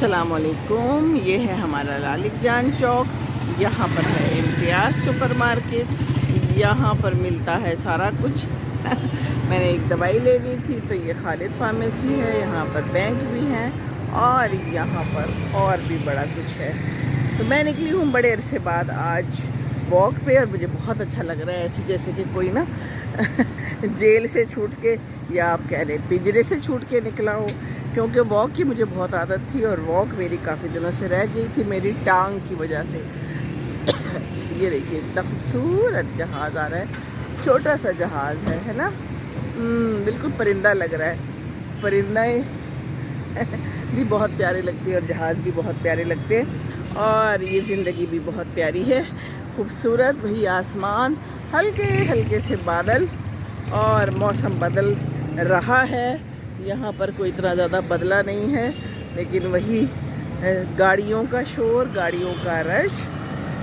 अस्सलाम वालेकुम। ये है हमारा लालिक जान चौक। यहाँ पर है इम्तियाज़ सुपर मार्केट। यहाँ पर मिलता है सारा कुछ। मैंने एक दवाई ले ली थी तो ये खालिद फार्मेसी है। यहाँ पर बैंक भी हैं और यहाँ पर और भी बड़ा कुछ है। तो मैं निकली हूँ बड़े अरसे बाद आज वॉक पे और मुझे बहुत अच्छा लग रहा है, ऐसे जैसे कि कोई ना जेल से छूट के या आप कह रहे पिंजरे से छूट के निकला हो, क्योंकि वॉक की मुझे बहुत आदत थी और वॉक मेरी काफ़ी दिनों से रह गई थी मेरी टांग की वजह से। ये देखिए इतना खूबसूरत जहाज़ आ रहा है, छोटा सा जहाज़ है ना। बिल्कुल परिंदा लग रहा है। परिंदाएँ भी बहुत प्यारे लगती है और जहाज़ भी बहुत प्यारे लगते हैं और ये ज़िंदगी भी बहुत प्यारी है, खूबसूरत। वही आसमान, हल्के हल्के से बादल और मौसम बदल रहा है। यहाँ पर कोई इतना ज़्यादा बदला नहीं है, लेकिन वही गाड़ियों का शोर, गाड़ियों का रश।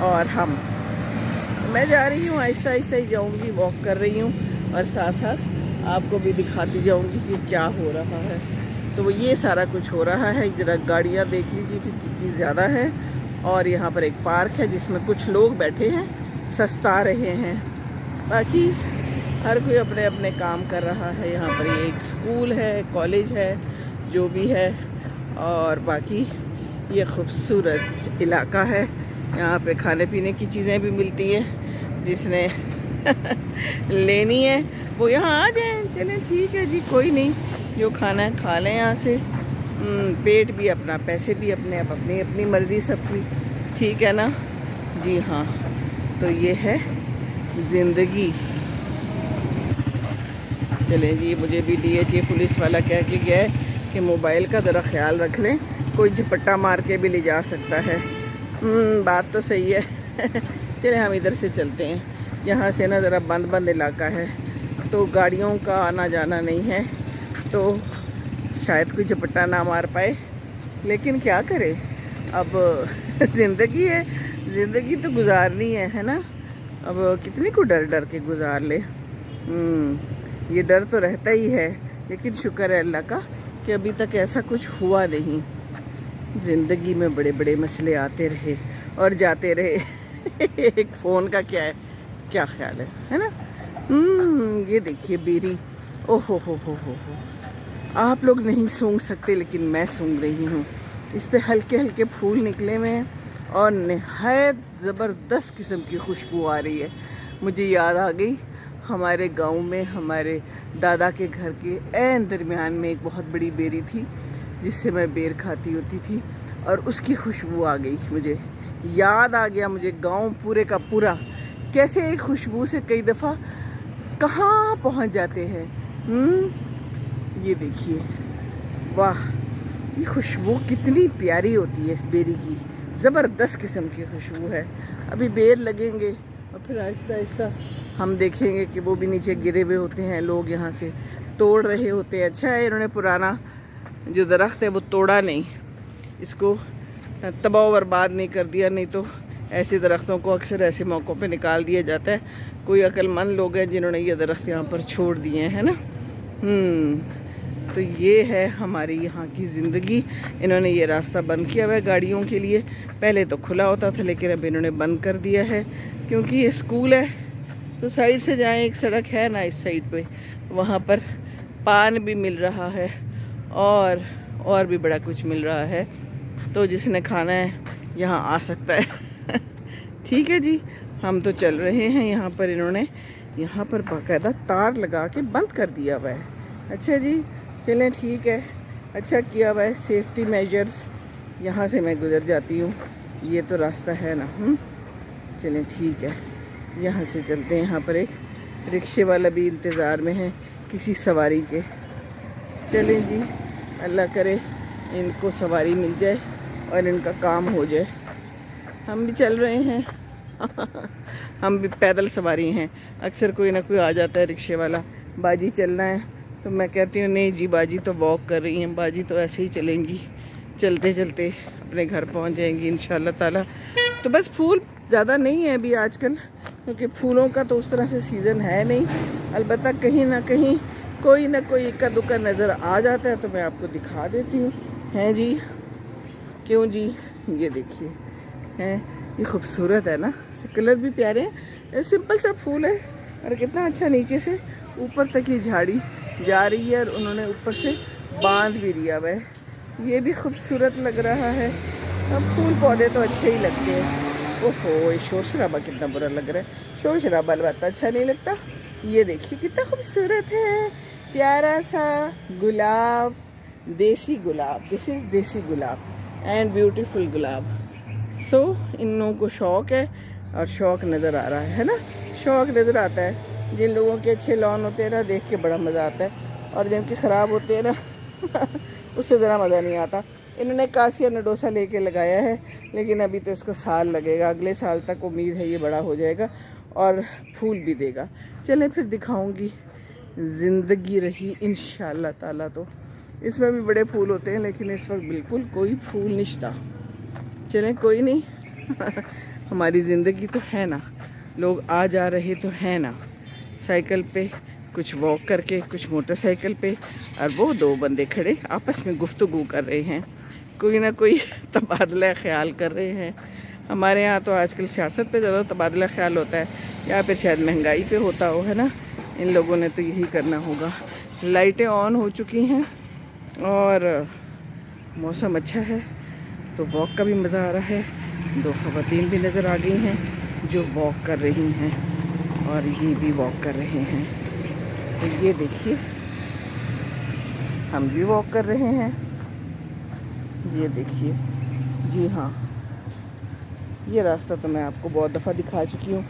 और मैं जा रही हूँ, आहिस्ता आहिस्ता ही जाऊँगी, वॉक कर रही हूँ और साथ साथ आपको भी दिखाती जाऊँगी कि क्या हो रहा है। तो ये सारा कुछ हो रहा है। ज़रा गाड़ियाँ देख लीजिए कि कितनी ज़्यादा है। और यहाँ पर एक पार्क है जिसमें कुछ लोग बैठे हैं, सस्ता रहे हैं। बाकी हर कोई अपने अपने काम कर रहा है। यहाँ पर ये एक स्कूल है, कॉलेज है, जो भी है। और बाकी ये खूबसूरत इलाका है। यहाँ पे खाने पीने की चीज़ें भी मिलती हैं, जिसने लेनी है वो यहाँ आ जाए। चलें ठीक है जी, कोई नहीं, जो खाना है खा लें यहाँ से। पेट भी अपना, पैसे भी अपने, अब अपनी अपनी मर्ज़ी सबकी, ठीक है ना जी। हाँ, तो ये है ज़िंदगी। चलें जी, मुझे भी DHA पुलिस वाला कह के गया है कि मोबाइल का ज़रा ख्याल रख लें, कोई झपट्टा मार के भी ले जा सकता है। बात तो सही है। चलें हम इधर से चलते हैं। यहाँ से ना ज़रा बंद बंद इलाका है तो गाड़ियों का आना जाना नहीं है, तो शायद कोई झपट्टा ना मार पाए। लेकिन क्या करें, अब ज़िंदगी है, ज़िंदगी तो गुजारनी है ना। अब कितने को डर डर के गुजार ले। ये डर तो रहता ही है, लेकिन शुक्र है अल्लाह का कि अभी तक ऐसा कुछ हुआ नहीं। ज़िंदगी में बड़े बड़े मसले आते रहे और जाते रहे। एक फ़ोन का क्या है, क्या ख्याल है ना। ये देखिए बेरी, ओहो हो। आप लोग नहीं सूंघ सकते लेकिन मैं सूंघ रही हूँ। इस पे हल्के हल्के फूल निकले हुए हैं और नहायत ज़बरदस्त किस्म की खुशबू आ रही है। मुझे याद आ गई, हमारे गांव में हमारे दादा के घर के ऐन दरमियान में एक बहुत बड़ी बेरी थी जिससे मैं बेर खाती होती थी और उसकी खुशबू आ गई। मुझे याद आ गया, मुझे गांव पूरे का पूरा कैसे एक खुशबू से कई दफ़ा कहाँ पहुंच जाते हैं। ये देखिए, वाह, ये खुशबू कितनी प्यारी होती है इस बेरी की, ज़बरदस्त किस्म की खुशबू है। अभी बेर लगेंगे और फिर आहिस्ता आहिस्ता हम देखेंगे कि वो भी नीचे गिरे हुए होते हैं, लोग यहाँ से तोड़ रहे होते हैं। अच्छा है इन्होंने पुराना जो दरख्त है वो तोड़ा नहीं, इसको तबाह बर्बाद नहीं कर दिया, नहीं तो ऐसे दरख्तों को अक्सर ऐसे मौक़ों पे निकाल दिया जाता है। कोई अक्लमंद लोग हैं जिन्होंने ये दरख्त यहाँ पर छोड़ दिए हैं ना। तो ये है हमारी यहाँ की ज़िंदगी। इन्होंने ये रास्ता बंद किया हुआ है गाड़ियों के लिए। पहले तो खुला होता था लेकिन अब इन्होंने बंद कर दिया है, क्योंकि ये स्कूल है तो साइड से जाएं। एक सड़क है ना इस साइड पे, वहाँ पर पान भी मिल रहा है और भी बड़ा कुछ मिल रहा है, तो जिसने खाना है यहाँ आ सकता है। ठीक है जी, हम तो चल रहे हैं। यहाँ पर इन्होंने यहाँ पर बाकायदा तार लगा के बंद कर दिया हुआ है। अच्छा जी, चलें ठीक है, अच्छा किया हुआ है, सेफ्टी मेजर्स। यहाँ से मैं गुज़र जाती हूँ, ये तो रास्ता है ना। चलें ठीक है, यहाँ से चलते हैं। यहाँ पर एक रिक्शे वाला भी इंतज़ार में है किसी सवारी के। चलें जी, अल्लाह करे इनको सवारी मिल जाए और इनका काम हो जाए। हम भी चल रहे हैं। हम भी पैदल सवारी हैं। अक्सर कोई ना कोई आ जाता है रिक्शे वाला, बाजी चलना है, तो मैं कहती हूँ नहीं जी, बाजी तो वॉक कर रही हैं, बाजी तो ऐसे ही चलेंगी, चलते चलते अपने घर पहुँच जाएंगी इंशाल्लाह ताला। तो बस फूल ज़्यादा नहीं है अभी आजकल, क्योंकि फूलों का तो उस तरह से सीज़न है नहीं। अलबत्ता कहीं ना कहीं कोई ना कोई इक्का दुक्का नज़र आ जाता है तो मैं आपको दिखा देती हूँ। हैं जी, کیوں جی؟ یہ دیکھیے ہیں، یہ خوبصورت ہے نا، اس کے کلر بھی پیارے ہیں، سمپل سا پھول ہے اور کتنا اچھا نیچے سے اوپر تک یہ جھاڑی جا رہی ہے اور انہوں نے اوپر سے باندھ بھی دیا ہوا ہے، یہ بھی خوبصورت لگ رہا ہے۔ اب پھول پودے تو اچھے ہی لگتے ہیں۔ اوہو، یہ شور شرابہ کتنا برا لگ رہا ہے، شور شرابہ البتہ اچھا نہیں لگتا۔ یہ دیکھیے کتنا خوبصورت ہے، پیارا سا گلاب، دیسی گلاب، دس از دیسی گلاب اینڈ بیوٹیفل گلاب۔ سو ان لوگوں کو شوق ہے اور شوق نظر آ رہا ہے نا، شوق نظر آتا ہے۔ جن لوگوں کے اچھے لان ہوتے ہیں نا، دیکھ کے بڑا مزہ آتا ہے، اور جن کے خراب ہوتے ہیں نا اس سے ذرا مزہ نہیں آتا۔ انہوں نے کاسیا نڈوسا لے کے لگایا ہے، لیکن ابھی تو اس کو سال لگے گا، اگلے سال تک امید ہے یہ بڑا ہو جائے گا اور پھول بھی دے گا۔ چلیں پھر دکھاؤں گی، زندگی رہی انشاءاللہ تعالیٰ تو۔ اس میں بھی بڑے پھول ہوتے ہیں لیکن اس وقت بالکل کوئی پھول نشتا۔ چلیں کوئی نہیں، ہماری زندگی تو ہے نا، لوگ آ جا رہے تو ہے نا، سائیکل پہ کچھ واک کر کے، کچھ موٹر سائیکل پہ، اور وہ دو بندے کھڑے آپس میں گفتگو کر رہے ہیں، کوئی نہ کوئی تبادلہ خیال کر رہے ہیں۔ ہمارے ہاں تو آج کل سیاست پہ زیادہ تبادلہ خیال ہوتا ہے، یا پھر شاید مہنگائی پہ ہوتا ہو، ہے نا۔ ان لوگوں نے تو یہی کرنا ہوگا۔ لائٹیں آن ہو چکی ہیں اور موسم اچھا ہے تو واک کا بھی مزہ آ رہا ہے۔ دو خواتین بھی نظر آ گئی ہیں جو واک کر رہی ہیں، اور یہ بھی واک کر رہے ہیں۔ تو یہ دیکھیے ہم بھی واک کر رہے ہیں، یہ دیکھیے۔ جی ہاں، یہ راستہ تو میں آپ کو بہت دفعہ دکھا چکی ہوں،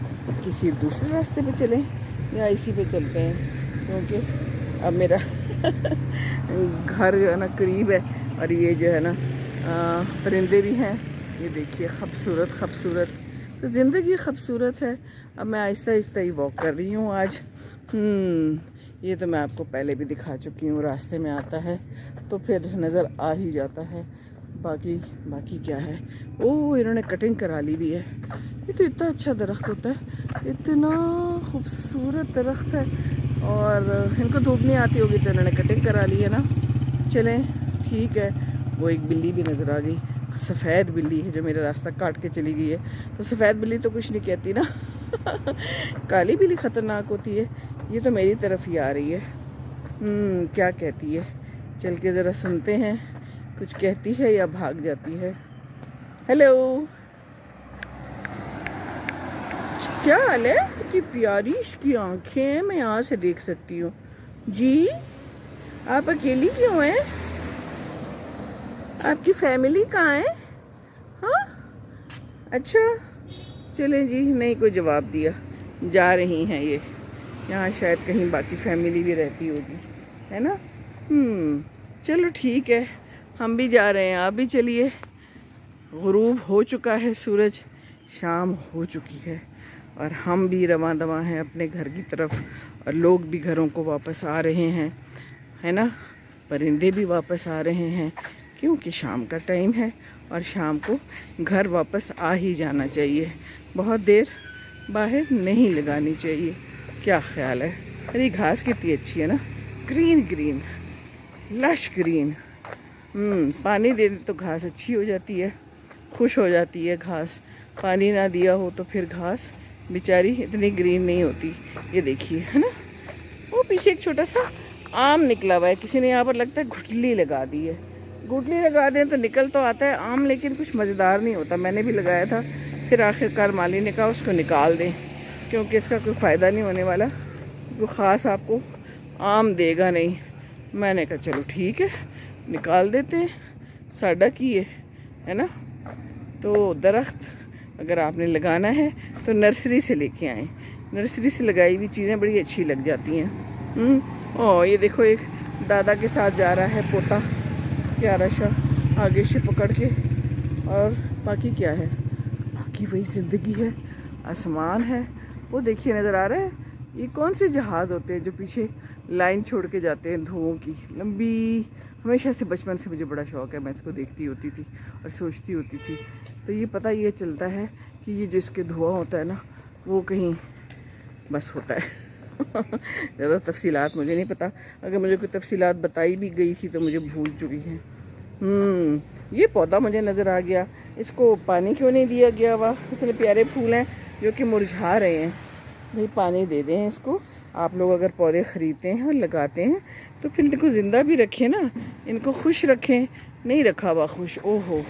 کسی دوسرے راستے پہ چلیں یا اسی پہ چلتے ہیں، کیونکہ اب میرا گھر جو ہے نا قریب ہے، اور یہ جو ہے نا پرندے بھی ہیں، یہ دیکھیے خوبصورت خوبصورت۔ تو زندگی خوبصورت ہے۔ اب میں آہستہ آہستہ ہی واک کر رہی ہوں آج۔ یہ تو میں آپ کو پہلے بھی دکھا چکی ہوں، راستے میں آتا ہے تو پھر نظر آ ہی جاتا ہے۔ باقی کیا ہے؟ انہوں نے کٹنگ کرا لی بھی ہے۔ یہ تو اتنا اچھا درخت ہوتا ہے، اتنا خوبصورت درخت ہے، اور ان کو دھوپ نہیں آتی ہوگی تو انہوں نے کٹنگ کرا لی ہے نا۔ چلیں ٹھیک ہے۔ وہ ایک بلی بھی نظر آ گئی، سفید بلی ہے جو میرا راستہ کاٹ کے چلی گئی ہے۔ تو سفید بلی تو کچھ نہیں کہتی نا، کالی بلی خطرناک ہوتی ہے۔ یہ تو میری طرف ہی آ رہی ہے، کیا کہتی ہے؟ چل کے ذرا سنتے ہیں، کچھ کہتی ہے یا بھاگ جاتی ہے۔ ہیلو، کیا حال ہے؟ اتنی پیاری اس کی آنکھیں ہیں، میں یہاں سے دیکھ سکتی ہوں۔ جی آپ اکیلی کیوں ہیں؟ آپ کی فیملی کہاں ہے؟ ہاں اچھا، چلیں جی، نہیں کوئی جواب دیا، جا رہی ہیں یہ، یہاں شاید کہیں باقی فیملی بھی رہتی ہوگی، ہے نا۔ چلو ٹھیک ہے، ہم بھی جا رہے ہیں، آپ بھی چلیے۔ غروب ہو چکا ہے سورج، شام ہو چکی ہے، اور ہم بھی رواں دواں ہیں اپنے گھر کی طرف، اور لوگ بھی گھروں کو واپس آ رہے ہیں، ہے نا۔ پرندے بھی واپس آ رہے ہیں، کیونکہ شام کا ٹائم ہے اور شام کو گھر واپس آ ہی جانا چاہیے، بہت دیر باہر نہیں لگانی چاہیے۔ کیا خیال ہے؟ ارے گھاس کتنی اچھی ہے نا، گرین گرین، لش گرین۔ پانی دے دے تو گھاس اچھی ہو جاتی ہے، خوش ہو جاتی ہے گھاس، پانی نہ دیا ہو تو پھر گھاس بیچاری اتنی گرین نہیں ہوتی۔ یہ دیکھیے، ہے نا، وہ پیچھے ایک چھوٹا سا آم نکلا ہوا ہے، کسی نے یہاں پر لگتا ہے گھٹلی لگا دی ہے۔ گھٹلی لگا دیں تو نکل تو آتا ہے آم، لیکن کچھ مزیدار نہیں ہوتا۔ میں نے بھی لگایا تھا، پھر آخر کار مالی نے کہا اس کو نکال دیں، کیونکہ اس کا کوئی فائدہ نہیں ہونے والا، کوئی خاص آپ کو آم دے گا نہیں۔ میں نے کہا چلو ٹھیک ہے، نکال دیتے ہیں، ساڈا کی ہے نا۔ تو درخت اگر آپ نے لگانا ہے تو نرسری سے لے کے آئیں، نرسری سے لگائی ہوئی چیزیں بڑی اچھی لگ جاتی ہیں۔ یہ دیکھو ایک دادا کے ساتھ جا رہا ہے پوتا، پیارا شا، آگے سے پکڑ کے، اور باقی کیا ہے؟ باقی وہی زندگی ہے، آسمان ہے، وہ دیکھیے نظر آ رہا ہے۔ یہ کون سے جہاز ہوتے ہیں جو پیچھے لائن چھوڑ کے جاتے ہیں دھوؤں کی لمبی؟ ہمیشہ سے بچپن سے مجھے بڑا شوق ہے، میں اس کو دیکھتی ہوتی تھی اور سوچتی ہوتی تھی۔ تو یہ پتہ یہ چلتا ہے کہ یہ جو اس کے دھواں ہوتا ہے نا، وہ کہیں بس ہوتا ہے۔ زیادہ تفصیلات مجھے نہیں پتہ، اگر مجھے کوئی تفصیلات بتائی بھی گئی تھی تو مجھے بھول چکی ہیں۔ ये पौधा मुझे नज़र आ गया, इसको पानी क्यों नहीं दिया गया? वाह, इतने प्यारे फूल हैं जो कि मुरझा रहे हैं। भाई पानी दे दें इसको। आप लोग अगर पौधे ख़रीदते हैं और लगाते हैं तो फिर इनको ज़िंदा भी रखें ना, इनको खुश रखें। नहीं रखा हुआ खुश, ओ हो,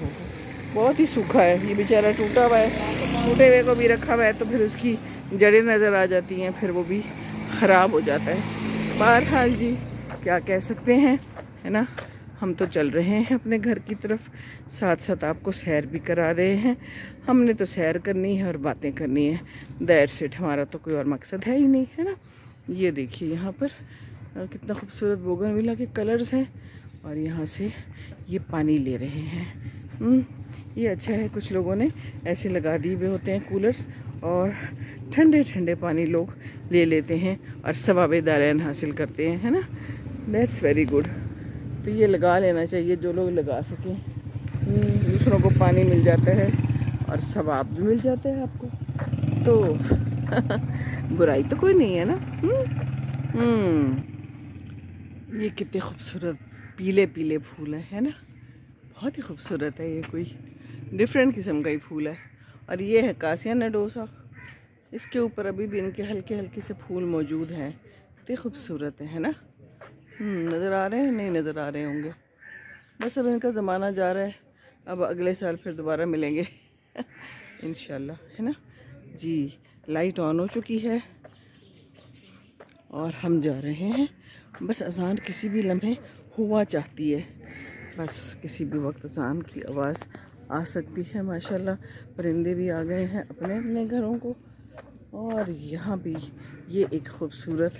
बहुत ही सूखा है ये बेचारा, टूटा हुआ है। टूटे हुए को भी रखा हुआ है तो फिर उसकी जड़ें नज़र आ जाती हैं, फिर वो भी ख़राब हो जाता है। बहरहाल जी, क्या कह सकते हैं, है ना। हम तो चल रहे हैं अपने घर की तरफ, साथ साथ आपको सैर भी करा रहे हैं। हमने तो सैर करनी है और बातें करनी है, दैट्स इट। हमारा तो कोई और मकसद है ही नहीं, है ना। ये देखिए यहाँ पर कितना खूबसूरत बोगनविला के कलर्स हैं, और यहाँ से ये पानी ले रहे हैं। ये अच्छा है, कुछ लोगों ने ऐसे लगा दिए हुए होते हैं कूलर्स, और ठंडे ठंडे पानी लोग ले लेते हैं और सवाबेदारैन हासिल करते हैं, है ना। That's very good. तो ये लगा लेना चाहिए जो लोग लगा सकें। दूसरों को पानी मिल जाता है और सवाब भी मिल जाता है आपको, तो बुराई तो कोई नहीं है ना। ये कितने खूबसूरत पीले पीले फूल है ना, बहुत ही खूबसूरत है। ये कोई डिफरेंट किस्म का ही फूल है। और ये है कासिया नडोसा, इसके ऊपर अभी भी इनके हल्के हल्के से फूल मौजूद हैं। कितने खूबसूरत है ना। नज़र आ रहे हैं? नहीं नज़र आ रहे होंगे। बस अब इनका ज़माना जा रहा है, अब अगले साल फिर दोबारा मिलेंगे इंशाल्लाह, है ना जी। लाइट ऑन हो चुकी है और हम जा रहे हैं। बस अज़ान किसी भी लम्हे हुआ चाहती है, बस किसी भी वक्त अज़ान की आवाज़ आ सकती है। माशाल्लाह परिंदे भी आ गए हैं अपने अपने घरों को। और यहाँ भी ये एक खूबसूरत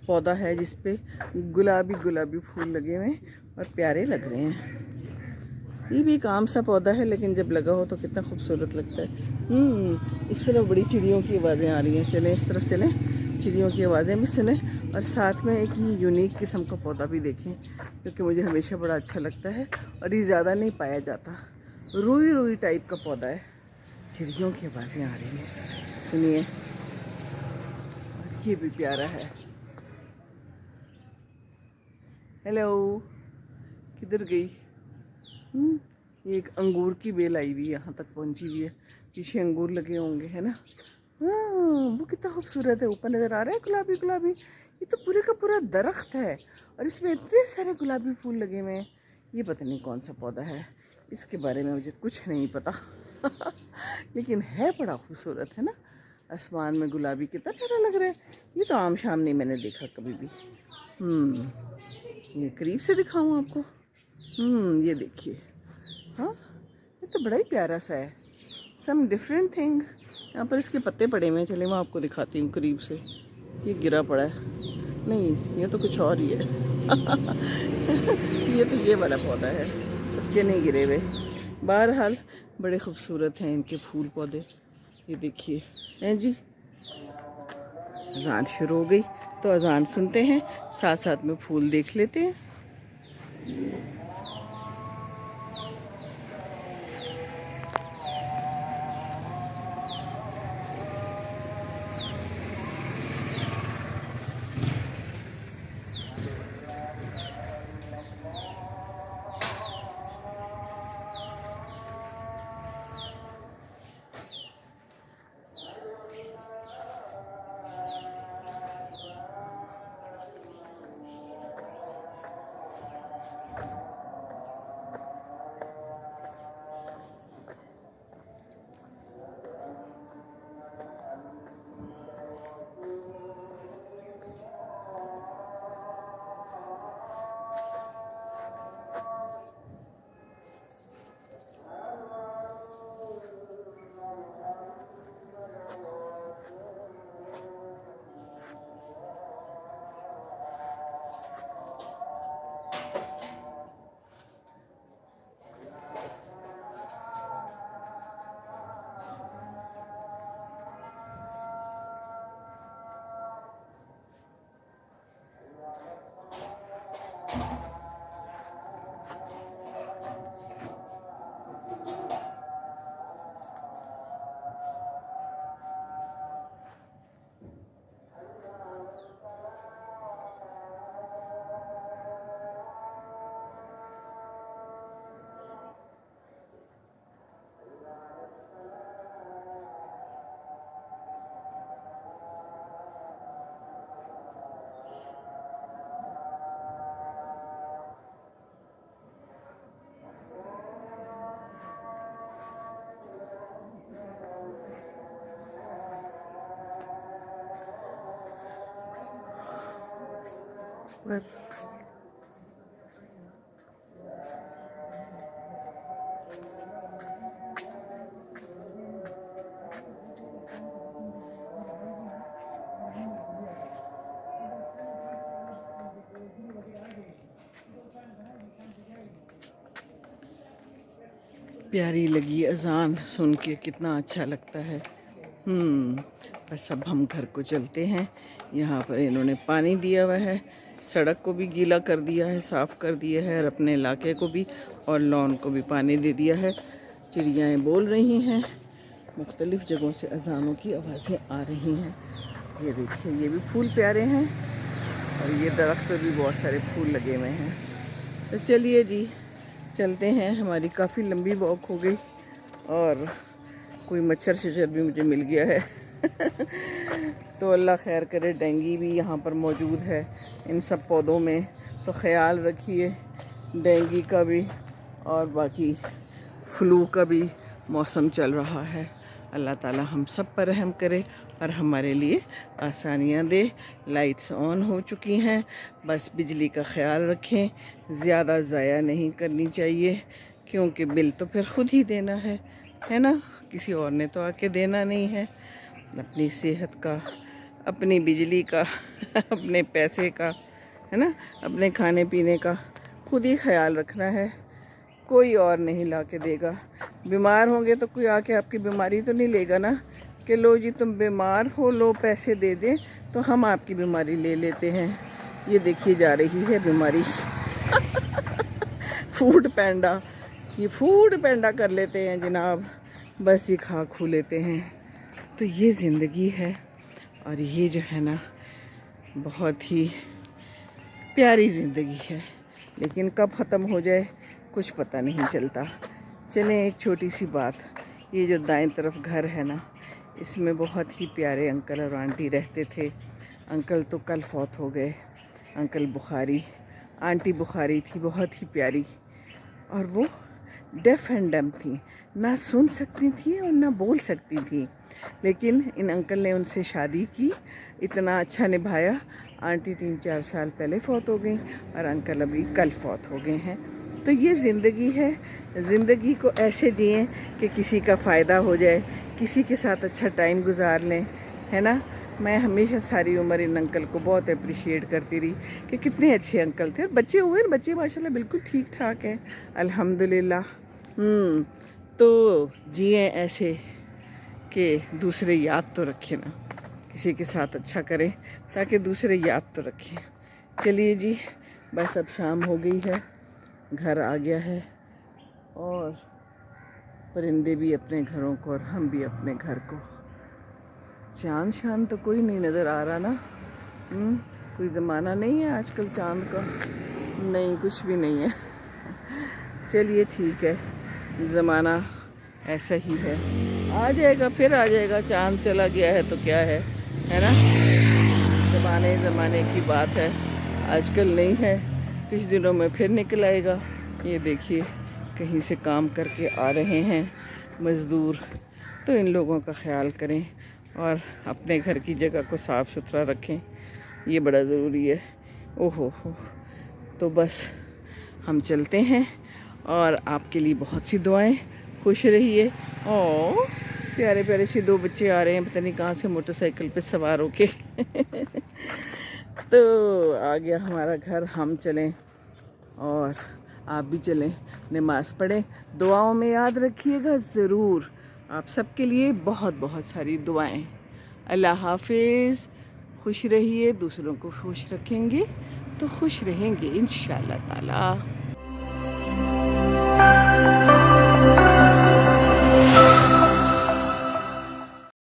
पौधा है जिस पे गुलाबी गुलाबी फूल लगे हुए हैं और प्यारे लग रहे हैं। ये भी एक आम सा पौधा है, लेकिन जब लगा हो तो कितना खूबसूरत लगता है। इस तरफ बड़ी चिड़ियों की आवाज़ें आ रही हैं, चलें इस तरफ चलें, चिड़ियों की आवाज़ें भी सुने। और साथ में एक ये यूनिक किस्म का पौधा भी देखें, क्योंकि मुझे हमेशा बड़ा अच्छा लगता है और ये ज़्यादा नहीं पाया जाता। रुई रुई टाइप का पौधा है। चिड़ियों की आवाज़ें आ रही हैं, सुनिए। ये भी प्यारा है। हेलो, किधर गई? ये एक अंगूर की बेल आई हुई है, यहाँ तक पहुँची हुई है। पीछे अंगूर लगे होंगे, है ना। वो कितना खूबसूरत है, ऊपर नज़र आ रहा है गुलाबी गुलाबी। ये तो पूरे का पूरा दरख्त है और इसमें इतने सारे गुलाबी फूल लगे हुए हैं। ये पता नहीं कौन सा पौधा है, इसके बारे में मुझे कुछ नहीं पता लेकिन है बड़ा खूबसूरत, है ना। आसमान में गुलाबी कितना प्यारा लग रहा है। ये तो आम शाम नहीं मैंने देखा कभी भी। ये करीब से दिखाऊं आपको। ये देखिए, हाँ ये तो बड़ा ही प्यारा सा है। Some different thing. यहाँ पर इसके पत्ते पड़े हुए हैं, चलिए मैं आपको दिखाती हूँ करीब से। ये गिरा पड़ा है, नहीं ये तो कुछ और ही है ये तो ये वाला पौधा है, उसके नहीं गिरे हुए। बहरहाल बड़े खूबसूरत हैं इनके फूल पौधे। ये देखिए हैं जी। अज़ान शुरू हो गई तो अज़ान सुनते हैं, साथ साथ में फूल देख लेते हैं। اکبر. پیاری لگی اذان سن کے، کتنا اچھا لگتا ہے. بس اب ہم گھر کو چلتے ہیں. یہاں پر انہوں نے پانی دیا ہوا ہے، سڑک کو بھی گیلا کر دیا ہے، صاف کر دیا ہے، اور اپنے علاقے کو بھی اور لان کو بھی پانی دے دیا ہے. چڑیاں بول رہی ہیں، مختلف جگہوں سے اذانوں کی آوازیں آ رہی ہیں. یہ دیکھیے، یہ بھی پھول پیارے ہیں، اور یہ درخت پہ بھی بہت سارے پھول لگے ہوئے ہیں. تو چلیے جی چلتے ہیں. ہماری کافی لمبی واک ہو گئی، اور کوئی مچھر شچر بھی مجھے مل گیا ہے. تو اللہ خیر کرے. ڈینگی بھی یہاں پر موجود ہے ان سب پودوں میں، تو خیال رکھیے ڈینگی کا بھی، اور باقی فلو کا بھی موسم چل رہا ہے. اللہ تعالی ہم سب پر رحم کرے اور ہمارے لیے آسانیاں دے. لائٹس آن ہو چکی ہیں، بس بجلی کا خیال رکھیں، زیادہ ضائع نہیں کرنی چاہیے، کیونکہ بل تو پھر خود ہی دینا ہے نا، کسی اور نے تو آ کے دینا نہیں ہے. اپنی صحت کا، اپنی بجلی کا، اپنے پیسے کا، ہے نا، اپنے کھانے پینے کا خود ہی خیال رکھنا ہے. کوئی اور نہیں لا کے دے گا. بیمار ہوں گے تو کوئی آ کے آپ کی بیماری تو نہیں لے گا نا، کہ لو جی تم بیمار ہو، لو پیسے دے دیں تو ہم آپ کی بیماری لے لیتے ہیں. یہ دیکھی جا رہی ہے بیماری. فوڈ پینڈا، یہ فوڈ پینڈا کر لیتے ہیں جناب، بس یہ کھا کھو لیتے ہیں. تو یہ زندگی ہے، اور یہ جو ہے نا بہت ہی پیاری زندگی ہے، لیکن کب ختم ہو جائے کچھ پتہ نہیں چلتا. چلیں ایک چھوٹی سی بات، یہ جو دائیں طرف گھر ہے نا، اس میں بہت ہی پیارے انکل اور آنٹی رہتے تھے. انکل تو کل فوت ہو گئے، انکل بخاری. آنٹی بخاری تھی، بہت ہی پیاری، اور وہ ڈیف اینڈ ڈم تھیں، نہ سن سکتی تھیں اور نہ بول سکتی تھیں. لیکن ان انکل نے ان سے شادی کی، اتنا اچھا نبھایا. آنٹی 3-4 سال پہلے فوت ہو گئیں، اور انکل ابھی کل فوت ہو گئے ہیں. تو یہ زندگی ہے. زندگی کو ایسے جئیں کہ کسی کا فائدہ ہو جائے، کسی کے ساتھ اچھا ٹائم گزار لیں، ہے نا. میں ہمیشہ ساری عمر ان انکل کو بہت اپریشیٹ کرتی رہی کہ کتنے اچھے انکل تھے. اور بچے ہوئے، بچے ماشاءاللہ بالکل ٹھیک ٹھاک ہیں الحمدللہ. تو جئیں ایسے کہ دوسرے یاد تو رکھیں نا، کسی کے ساتھ اچھا کریں تاکہ دوسرے یاد تو رکھیں. چلیے جی، بس اب شام ہو گئی ہے، گھر آ گیا ہے، اور پرندے بھی اپنے گھروں کو اور ہم بھی اپنے گھر کو. چاند شان تو کوئی نہیں نظر آ رہا نا. کوئی زمانہ نہیں ہے آج کل چاند کا، نہیں کچھ بھی نہیں ہے. چلیے ٹھیک ہے، زمانہ ایسا ہی ہے، آ جائے گا پھر آ جائے گا. چاند چلا گیا ہے تو کیا ہے نا. زمانے کی بات ہے، آج کل نہیں ہے، کچھ دنوں میں پھر نکل آئے گا. یہ دیکھیے کہیں سے کام کر کے آ رہے ہیں مزدور، تو ان لوگوں کا خیال کریں اور اپنے گھر کی جگہ کو صاف ستھرا رکھیں، یہ بڑا ضروری ہے. اوہو ہو. تو بس ہم چلتے ہیں، اور آپ کے لیے بہت سی دعائیں. خوش رہیے. پیارے پیارے سے 2 بچے آ رہے ہیں، پتہ نہیں کہاں سے موٹر سائیکل پہ سوار ہو کے. تو آ گیا ہمارا گھر. ہم چلیں اور آپ بھی چلیں، نماز پڑھیں. دعاؤں میں یاد رکھیے گا ضرور. آپ سب کے لیے بہت بہت ساری دعائیں. اللہ حافظ. خوش رہیے. دوسروں کو خوش رکھیں گے تو خوش رہیں گے انشاءاللہ تعالی.